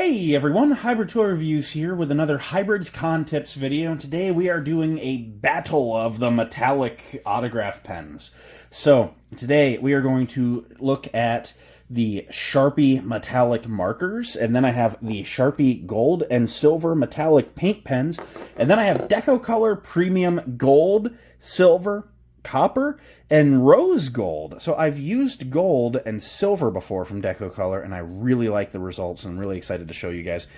Hey everyone, Hybrid Toy Reviews here with another Hybrids Con Tips video, and today we are doing a battle of the metallic autograph pens. So, today we are going to look at the Sharpie metallic markers, and then I have the Sharpie gold and silver metallic paint pens, and then I have Decocolor Premium Gold, Silver, Copper, and Rose Gold. So I've used gold and silver before from Decocolor, and I really like the results, and I'm really excited to show you guys.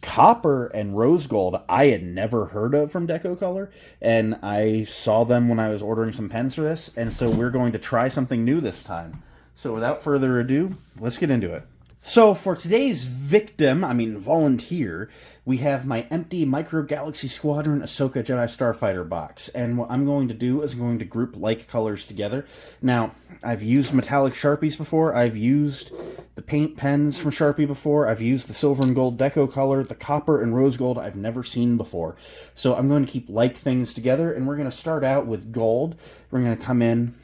Copper and Rose Gold I had never heard of from Decocolor, and I saw them when I was ordering some pens for this, and so we're going to try something new this time. So without further ado, let's get into it. So for today's volunteer, we have my empty Micro Galaxy Squadron Ahsoka Jedi Starfighter box. And what I'm going to do is I'm going to group like colors together. Now, I've used metallic Sharpies before. I've used the paint pens from Sharpie before. I've used the silver and gold Decocolor, the copper and rose gold I've never seen before. So I'm going to keep like things together, and we're going to start out with gold. We're going to come in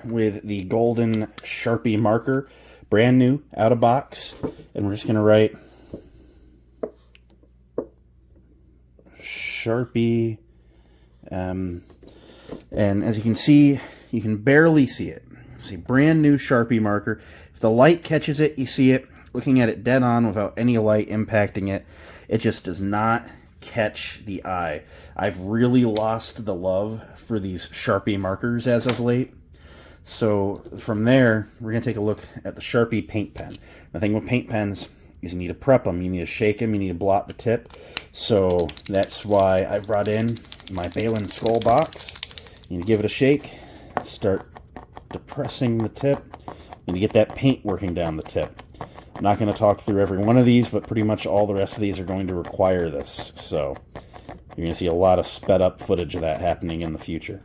with the golden Sharpie marker, brand new, out of box, and we're just going to write Sharpie, and as you can see, you can barely see it. It's a brand new Sharpie marker. If the light catches it, you see it. Looking at it dead on without any light impacting it, it just does not catch the eye. I've really lost the love for these Sharpie markers as of late. So from there, we're going to take a look at the Sharpie paint pen. The thing with paint pens is you need to prep them. You need to shake them. You need to blot the tip. So that's why I brought in my Balin Skull box. You need to give it a shake. Start depressing the tip. You need to get that paint working down the tip. I'm not going to talk through every one of these, but pretty much all the rest of these are going to require this. So you're going to see a lot of sped up footage of that happening in the future.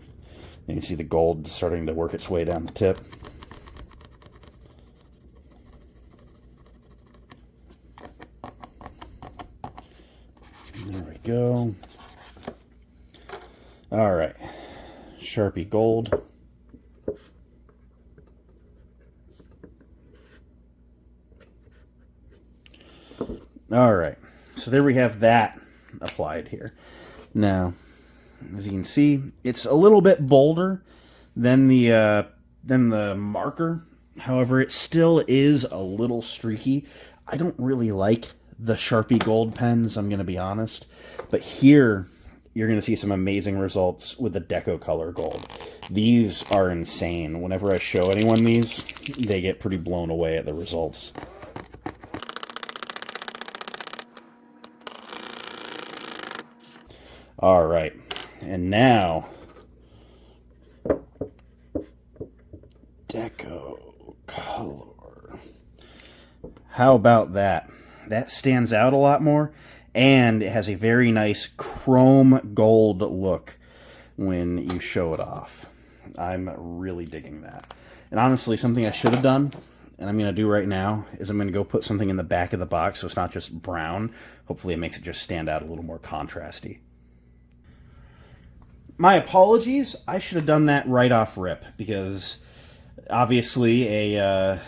And you see the gold starting to work its way down the tip. There we go. All right, Sharpie gold. All right, so there we have that applied here. Now, as you can see, it's a little bit bolder than the marker. However, it still is a little streaky. I don't really like the Sharpie gold pens, I'm going to be honest. But here, you're going to see some amazing results with the Decocolor gold. These are insane. Whenever I show anyone these, they get pretty blown away at the results. All right. And now, Decocolor. How about that? That stands out a lot more, and it has a very nice chrome gold look when you show it off. I'm really digging that. And honestly, something I should have done, and I'm going to do right now, is I'm going to go put something in the back of the box so it's not just brown. Hopefully it makes it just stand out a little more contrasty. My apologies, I should have done that right off rip, because obviously a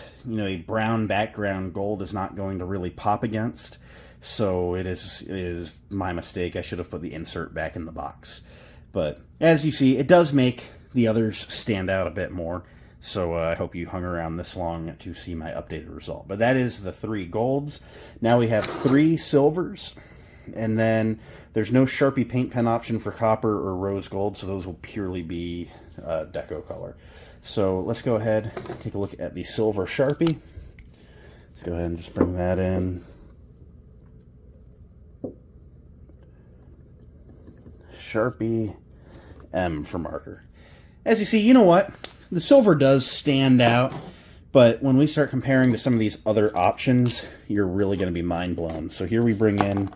brown background gold is not going to really pop against, so it is my mistake. I should have put the insert back in the box. But as you see, it does make the others stand out a bit more, so I hope you hung around this long to see my updated result. But that is the 3 golds. Now we have 3 silvers. And then there's no Sharpie paint pen option for copper or rose gold, so those will purely be Decocolor. So let's go ahead and take a look at the silver Sharpie. Let's go ahead and just bring that in. Sharpie M for marker. As you see, you know what? The silver does stand out, but when we start comparing to some of these other options, you're really going to be mind blown. So here we bring in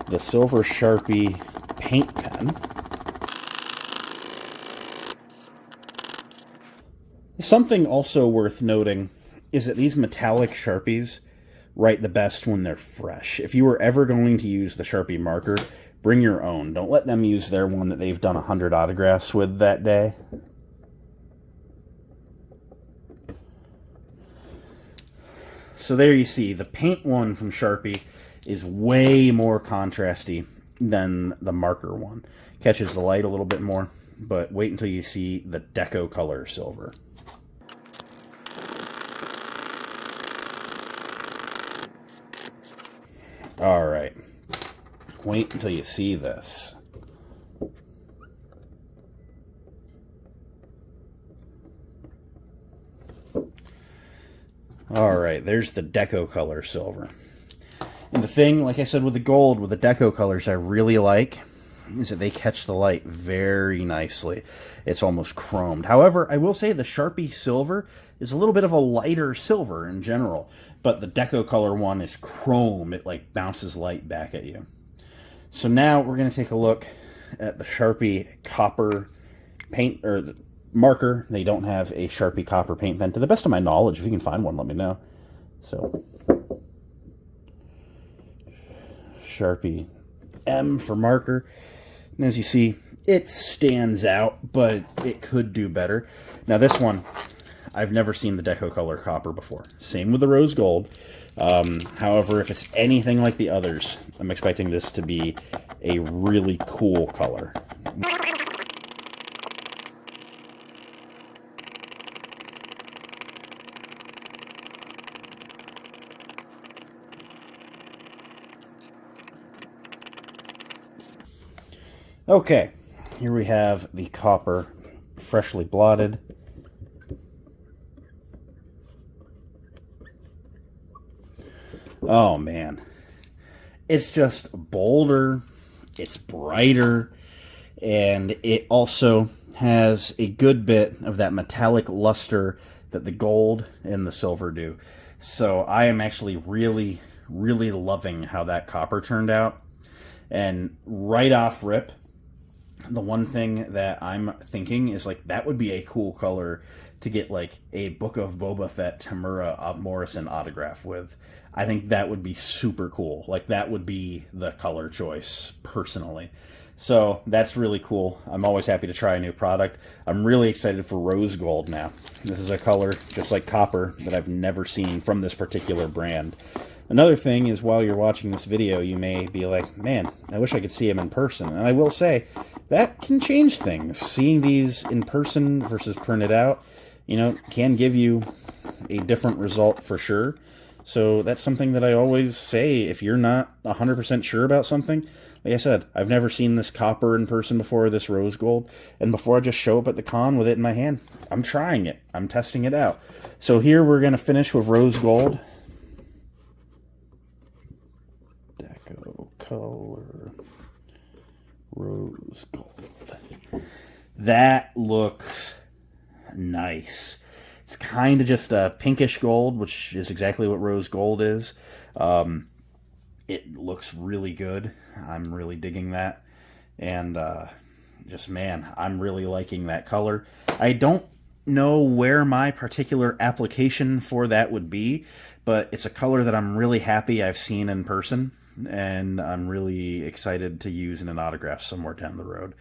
the silver Sharpie paint pen. Something also worth noting is that these metallic Sharpies write the best when they're fresh. If you were ever going to use the Sharpie marker, bring your own. Don't let them use their one that they've done 100 autographs with that day. So there you see, the paint one from Sharpie is way more contrasty than the marker one. Catches the light a little bit more, but wait until you see the Deco Color Silver. All right, wait until you see this. All right, there's the Deco Color Silver. And the thing, like I said with the gold, with the Deco colors I really like, is that they catch the light very nicely. It's almost chromed. However, I will say the Sharpie Silver is a little bit of a lighter silver in general, but the Deco Color one is chrome. It like bounces light back at you. So now we're going to take a look at the Sharpie Copper paint, or the marker. They don't have a Sharpie Copper paint pen. To the best of my knowledge, if you can find one, let me know. So, Sharpie M for marker. And as you see, it stands out, but it could do better. Now this one, I've never seen the Deco Color Copper before. Same with the Rose Gold. However, if it's anything like the others, I'm expecting this to be a really cool color. Okay, here we have the Copper freshly blotted. Oh man, it's just bolder, it's brighter, and it also has a good bit of that metallic luster that the gold and the silver do. So I am actually really, really loving how that copper turned out. And right off rip, the one thing that I'm thinking is like that would be a cool color to get like a Book of Boba Fett Tamura Morrison autograph with. I think that would be super cool. Like that would be the color choice personally. So that's really cool. I'm always happy to try a new product. I'm really excited for Rose Gold now. This is a color just like copper that I've never seen from this particular brand. Another thing is, while you're watching this video, you may be like, man, I wish I could see him in person. And I will say, that can change things. Seeing these in person versus printed out, you know, can give you a different result for sure. So that's something that I always say, if you're not 100% sure about something, like I said, I've never seen this copper in person before, this rose gold, and before I just show up at the con with it in my hand, I'm trying it. I'm testing it out. So here we're going to finish with rose gold. Deco Color Rose Gold. That looks nice. It's kind of just a pinkish gold, which is exactly what rose gold is. It looks really good. I'm really digging that. And just, man, I'm really liking that color. I don't know where my particular application for that would be, but it's a color that I'm really happy I've seen in person, and I'm really excited to use in an autograph somewhere down the road.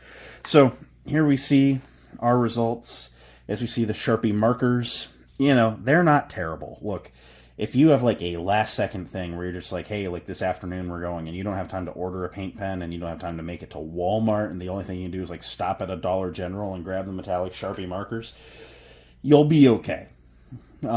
So here we see our results. As we see the Sharpie markers, you know, they're not terrible. Look, if you have like a last second thing where you're just like, hey, like this afternoon we're going, and you don't have time to order a paint pen, and you don't have time to make it to Walmart, and the only thing you can do is like stop at a Dollar General and grab the metallic Sharpie markers, you'll be okay. The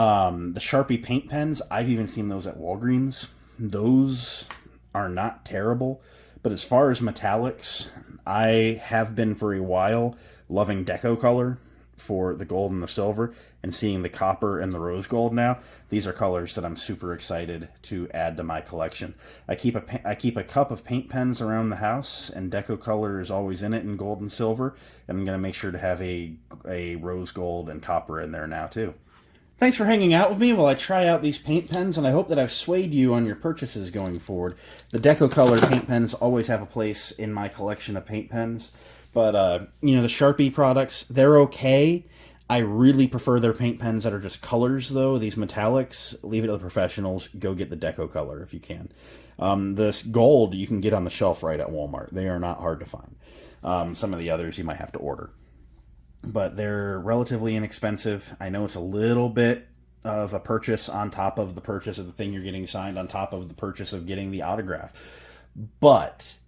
Sharpie paint pens, I've even seen those at Walgreens. Those are not terrible, but as far as metallics, I have been for a while loving Deco Color for the gold and the silver, and seeing the copper and the rose gold now. These are colors that I'm super excited to add to my collection. I keep a cup of paint pens around the house, and Deco Color is always in it in gold and silver, and I'm going to make sure to have a rose gold and copper in there now too. Thanks for hanging out with me while I try out these paint pens, and I hope that I've swayed you on your purchases going forward. The Deco Color paint pens always have a place in my collection of paint pens. But, you know, the Sharpie products, they're okay. I really prefer their paint pens that are just colors, though. These metallics, leave it to the professionals. Go get the Deco Color if you can. This gold you can get on the shelf right at Walmart. They are not hard to find. Some of the others you might have to order. But they're relatively inexpensive. I know it's a little bit of a purchase on top of the purchase of the thing you're getting signed, on top of the purchase of getting the autograph. But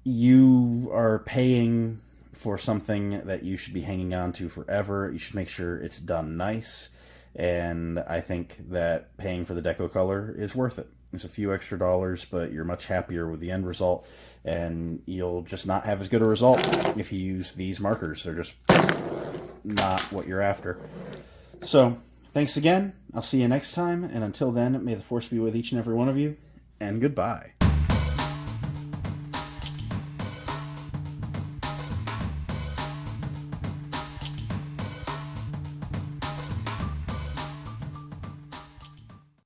you are paying for something that you should be hanging on to forever. You should make sure it's done nice. And I think that paying for the deco color is worth it. It's a few extra dollars, but you're much happier with the end result. And you'll just not have as good a result if you use these markers. They're just not what you're after. So, thanks again. I'll see you next time. And until then, may the force be with each and every one of you. And goodbye.